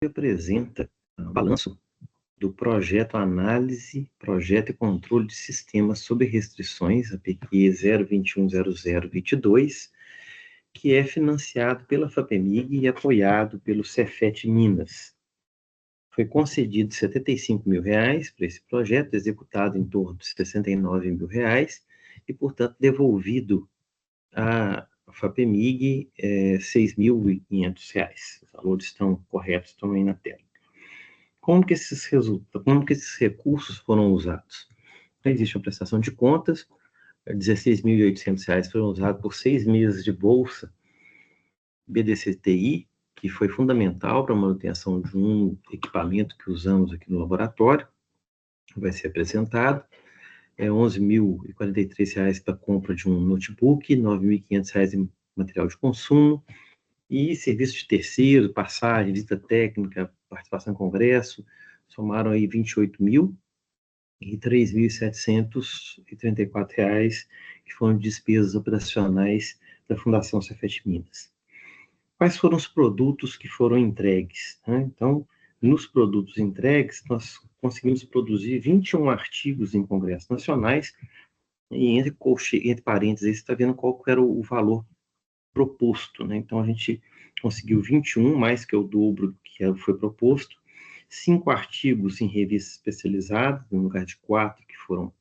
apresenta o balanço do projeto Análise, Projeto e Controle de Sistemas sob Restrições, APQ 0210022, que é financiado pela FAPEMIG e apoiado pelo Cefet Minas. Foi concedido R$ 75 mil para esse projeto, executado em torno de R$ 69 mil, e, portanto, devolvido à FAPEMIG R$ 6.500. Os valores estão corretos, estão aí na tela. Como que esses recursos foram usados? Existe uma prestação de contas, R$ 16.800 foram usados por 6 meses de bolsa BDCTI, que foi fundamental para a manutenção de um equipamento que usamos aqui no laboratório, vai ser apresentado. R$ 11.043 para a compra de um notebook, R$ 9.500 em material de consumo, e serviço de terceiro, passagem, visita técnica, participação em congresso, somaram aí R$ 28 mil e R$ 3.734, que foram despesas operacionais da Fundação Cefet Minas. Quais foram os produtos que foram entregues? Então, nos produtos entregues, nós conseguimos produzir 21 artigos em congressos nacionais, e entre parênteses, você está vendo qual era o valor proposto, né? Então, a gente conseguiu 21, mais que o dobro do que foi proposto, 5 artigos em revistas especializadas, no lugar de 4 que foram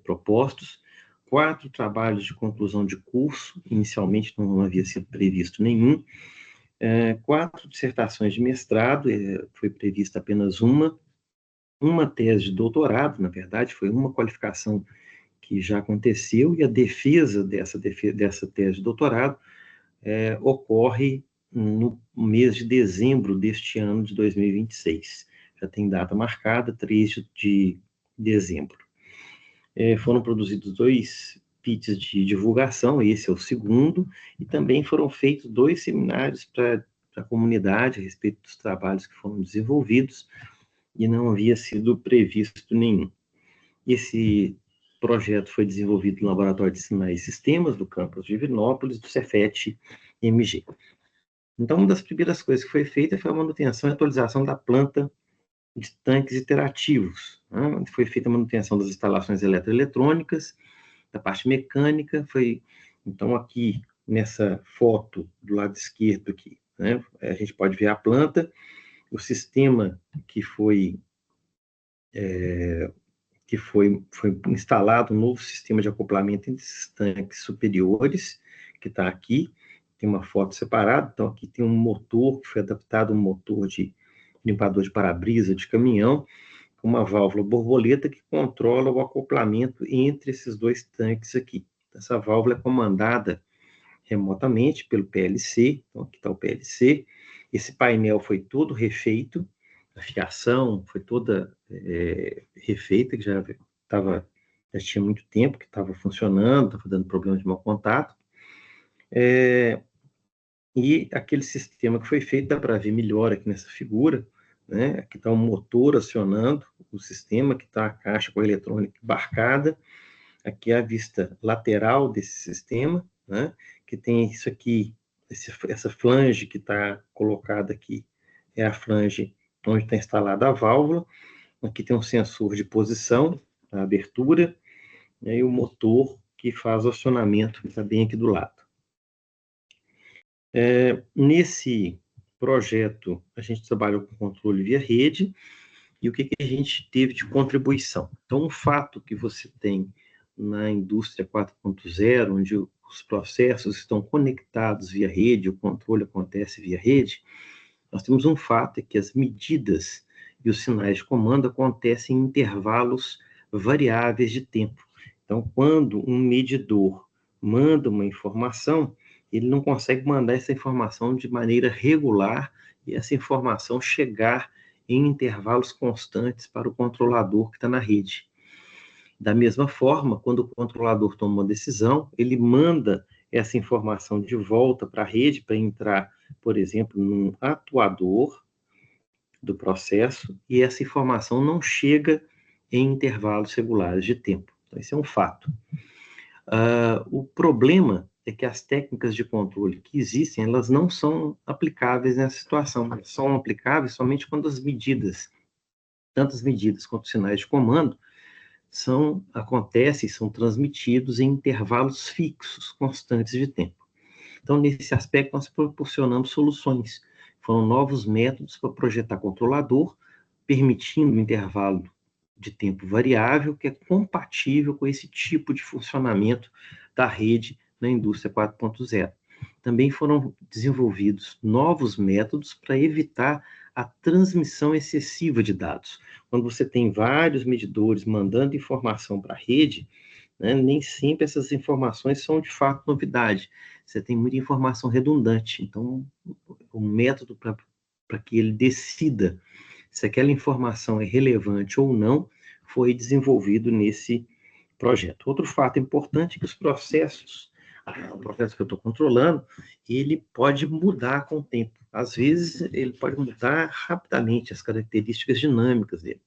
propostos, 4 trabalhos de conclusão de curso, inicialmente não havia sido previsto nenhum, 4 dissertações de mestrado, foi prevista apenas uma tese de doutorado, na verdade, foi uma qualificação que já aconteceu, e a defesa dessa tese de doutorado ocorre no mês de dezembro deste ano de 2026. Já tem data marcada, 3 de dezembro. Foram produzidos 2 pitches de divulgação, esse é o segundo, e também foram feitos 2 seminários para a comunidade a respeito dos trabalhos que foram desenvolvidos, e não havia sido previsto nenhum. Esse projeto foi desenvolvido no Laboratório de Sinais e Sistemas do campus de Divinópolis, do Cefet MG. Então, uma das primeiras coisas que foi feita foi a manutenção e atualização da planta de tanques iterativos, né? Foi feita a manutenção das instalações eletroeletrônicas, da parte mecânica. Então, aqui nessa foto do lado esquerdo aqui, né, a gente pode ver a planta, o sistema que foi instalado, um novo sistema de acoplamento entre esses tanques superiores, que está aqui, tem uma foto separada. Então, aqui tem um motor que foi adaptado, um motor de limpador de para-brisa de caminhão, com uma válvula borboleta que controla o acoplamento entre esses 2 tanques aqui. Essa válvula é comandada remotamente pelo PLC, então aqui está o PLC. Esse painel foi todo refeito, a fiação foi toda refeita, que já tinha muito tempo que estava funcionando, estava dando problema de mau contato. E aquele sistema que foi feito, dá para ver melhor aqui nessa figura, né? Aqui está o motor acionando o sistema, aqui está a caixa com a eletrônica embarcada, aqui é a vista lateral desse sistema, né? Que tem isso aqui, essa flange que está colocada aqui, é a flange onde está instalada a válvula. Aqui tem um sensor de posição, a abertura, e aí o motor que faz o acionamento, que está bem aqui do lado. Nesse projeto, a gente trabalhou com controle via rede, e o que a gente teve de contribuição? Então, um fato que você tem na indústria 4.0, onde os processos estão conectados via rede, o controle acontece via rede, nós temos um fato, é que as medidas e os sinais de comando acontecem em intervalos variáveis de tempo. Então, quando um medidor manda uma informação, ele não consegue mandar essa informação de maneira regular e essa informação chegar em intervalos constantes para o controlador que está na rede. Da mesma forma, quando o controlador toma uma decisão, ele manda essa informação de volta para a rede para entrar, por exemplo, num atuador do processo, e essa informação não chega em intervalos regulares de tempo. Então, esse é um fato. O problema é que as técnicas de controle que existem, elas não são aplicáveis nessa situação. Elas são aplicáveis somente quando as medidas, tanto as medidas quanto os sinais de comando, acontecem e são transmitidos em intervalos fixos, constantes de tempo. Então, nesse aspecto, nós proporcionamos soluções. Foram novos métodos para projetar controlador, permitindo um intervalo de tempo variável que é compatível com esse tipo de funcionamento da rede na indústria 4.0. Também foram desenvolvidos novos métodos para evitar a transmissão excessiva de dados. Quando você tem vários medidores mandando informação para a rede, né, nem sempre essas informações são de fato novidade. Você tem muita informação redundante. Então, o método para que ele decida se aquela informação é relevante ou não foi desenvolvido nesse projeto. Outro fato importante é que os processos, o processo que eu estou controlando, ele pode mudar com o tempo. Às vezes, ele pode mudar rapidamente as características dinâmicas dele,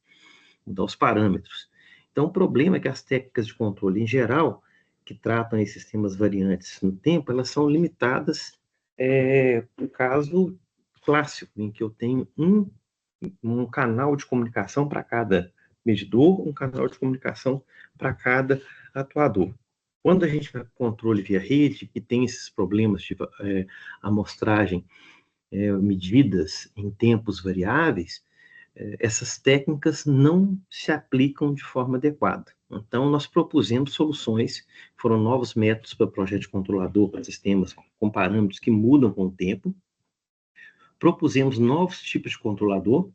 mudar os parâmetros. Então, o problema é que as técnicas de controle, em geral, que tratam esses sistemas variantes no tempo, elas são limitadas no caso clássico, em que eu tenho um canal de comunicação para cada medidor, um canal de comunicação para cada atuador. Quando a gente vai para controle via rede, que tem esses problemas de amostragem, medidas em tempos variáveis, essas técnicas não se aplicam de forma adequada. Então, nós propusemos soluções, foram novos métodos para projeto de controlador, para sistemas com parâmetros que mudam com o tempo. Propusemos novos tipos de controlador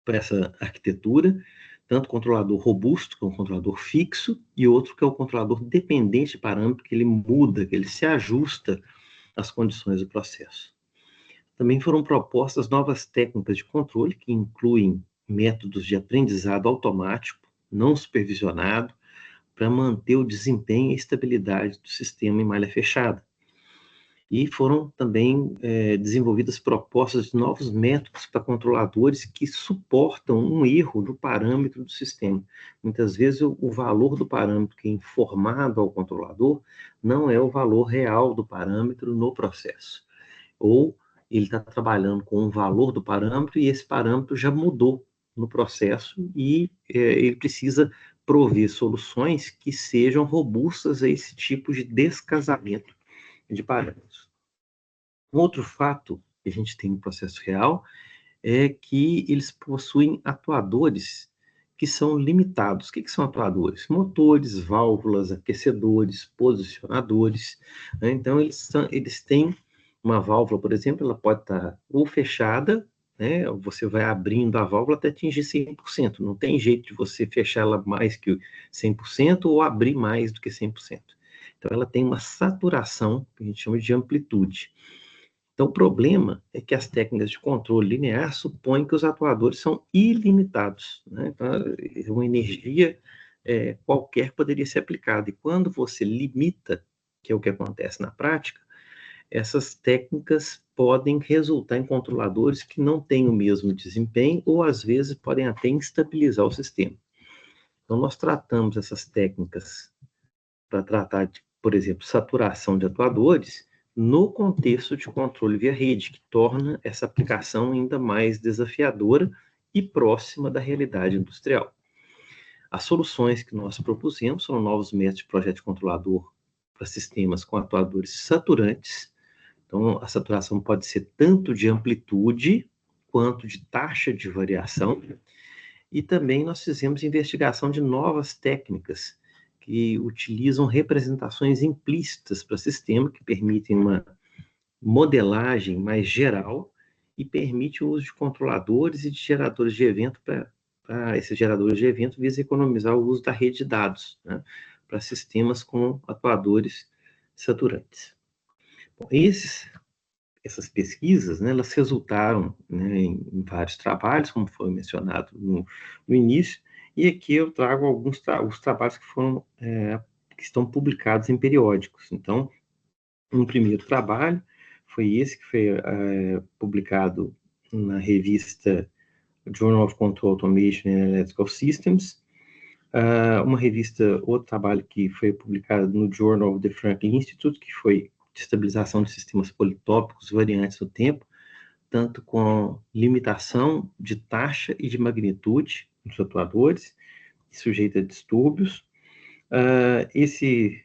para essa arquitetura, tanto controlador robusto, que é um controlador fixo, e outro que é o controlador dependente de parâmetro, que ele muda, que ele se ajusta às condições do processo. Também foram propostas novas técnicas de controle, que incluem métodos de aprendizado automático, não supervisionado, para manter o desempenho e a estabilidade do sistema em malha fechada. E foram também desenvolvidas propostas de novos métodos para controladores que suportam um erro no parâmetro do sistema. Muitas vezes o valor do parâmetro que é informado ao controlador não é o valor real do parâmetro no processo. Ou ele está trabalhando com um valor do parâmetro e esse parâmetro já mudou no processo e ele precisa prover soluções que sejam robustas a esse tipo de descasamento de parâmetros. Um outro fato que a gente tem no processo real é que eles possuem atuadores que são limitados. O que são atuadores? Motores, válvulas, aquecedores, posicionadores. Né? Então, eles têm uma válvula, por exemplo, ela pode estar ou fechada, né? Você vai abrindo a válvula até atingir 100%. Não tem jeito de você fechar ela mais que 100% ou abrir mais do que 100%. Então, ela tem uma saturação, que a gente chama de amplitude. Então, o problema é que as técnicas de controle linear supõem que os atuadores são ilimitados. Né? Então, uma energia qualquer poderia ser aplicada. E quando você limita, que é o que acontece na prática, essas técnicas podem resultar em controladores que não têm o mesmo desempenho ou, às vezes, podem até instabilizar o sistema. Então, nós tratamos essas técnicas para tratar de, por exemplo, saturação de atuadores no contexto de controle via rede, que torna essa aplicação ainda mais desafiadora e próxima da realidade industrial. As soluções que nós propusemos são novos métodos de projeto controlador para sistemas com atuadores saturantes. Então, a saturação pode ser tanto de amplitude quanto de taxa de variação. E também nós fizemos investigação de novas técnicas que utilizam representações implícitas para o sistema, que permitem uma modelagem mais geral e permite o uso de controladores e de geradores de evento para esses geradores de evento visa economizar o uso da rede de dados, né, para sistemas com atuadores saturantes. Bom, essas pesquisas, né, elas resultaram, né, em vários trabalhos, como foi mencionado no início, e aqui eu trago alguns os trabalhos que estão publicados em periódicos. Então, um primeiro trabalho foi esse, que foi publicado na revista Journal of Control Automation and Electrical Systems, outro trabalho que foi publicado no Journal of the Franklin Institute, que foi de estabilização de sistemas politópicos variantes no tempo, tanto com limitação de taxa e de magnitude nos atuadores, sujeito a distúrbios. Esse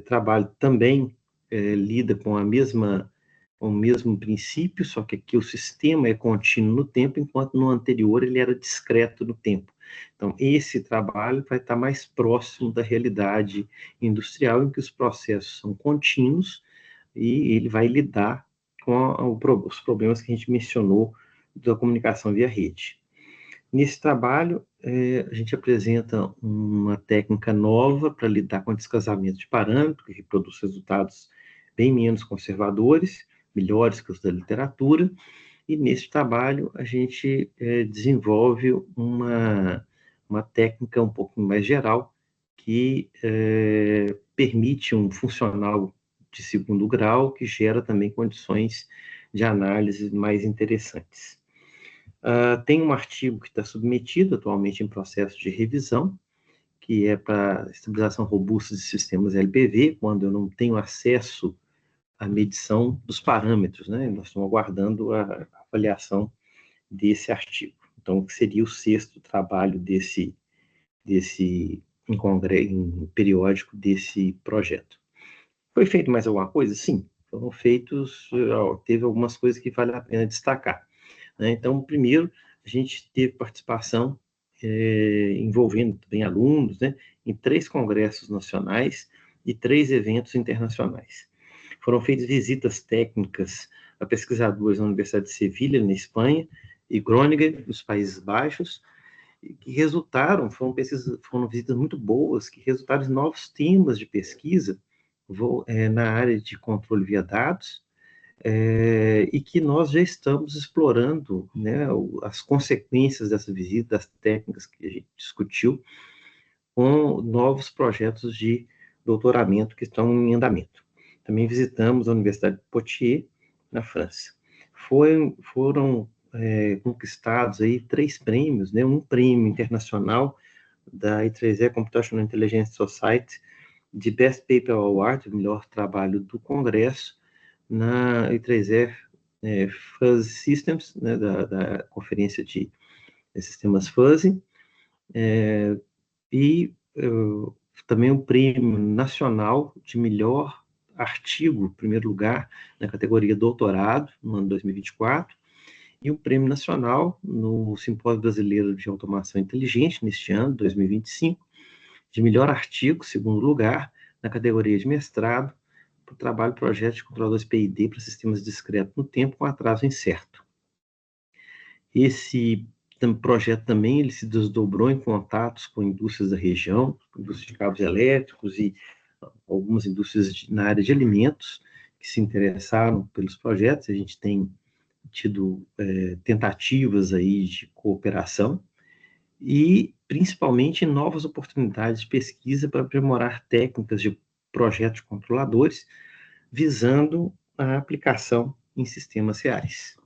trabalho também lida com o mesmo princípio, só que aqui o sistema é contínuo no tempo, enquanto no anterior ele era discreto no tempo. Então, esse trabalho vai estar mais próximo da realidade industrial, em que os processos são contínuos e ele vai lidar com os problemas que a gente mencionou da comunicação via rede. Nesse trabalho, a gente apresenta uma técnica nova para lidar com o descasamento de parâmetros, que reproduz resultados bem menos conservadores, melhores que os da literatura, e nesse trabalho a gente desenvolve uma técnica um pouco mais geral, que permite um funcional de segundo grau, que gera também condições de análise mais interessantes. Tem um artigo que está submetido atualmente em processo de revisão, que é para estabilização robusta de sistemas LPV, quando eu não tenho acesso à medição dos parâmetros, né? Nós estamos aguardando a avaliação desse artigo. Então, que seria o 6º trabalho desse em periódico desse projeto. Foi feito mais alguma coisa? Sim, foram feitos, teve algumas coisas que vale a pena destacar. Né? Então, primeiro, a gente teve participação envolvendo também alunos, né, em 3 congressos nacionais e 3 eventos internacionais. Foram feitas visitas técnicas a pesquisadores na Universidade de Sevilha, na Espanha, e Groningen, nos Países Baixos, que foram visitas muito boas, que resultaram em novos temas de pesquisa na área de controle via dados, e que nós já estamos explorando, né, as consequências dessa visita, das técnicas que a gente discutiu, com novos projetos de doutoramento que estão em andamento. Também visitamos a Universidade de Poitiers, na França. Foram conquistados aí 3 prêmios, né, um prêmio internacional da I3E Computational Intelligence Society de Best Paper Award, o melhor trabalho do Congresso, na I3E Fuzzy Systems, né, da Conferência de Sistemas Fuzzy, e também o Prêmio Nacional de Melhor Artigo, em primeiro lugar, na categoria Doutorado, no ano 2024, e o Prêmio Nacional no Simpósio Brasileiro de Automação Inteligente, neste ano, 2025, de Melhor Artigo, segundo lugar, na categoria de Mestrado, para o trabalho Projeto de Controladores PID para Sistemas Discretos no Tempo com Atraso Incerto. Esse projeto também ele se desdobrou em contatos com indústrias da região, indústrias de cabos elétricos e algumas indústrias na área de alimentos que se interessaram pelos projetos. A gente tem tido tentativas aí de cooperação e, principalmente, novas oportunidades de pesquisa para aprimorar técnicas de projetos de controladores, visando a aplicação em sistemas reais.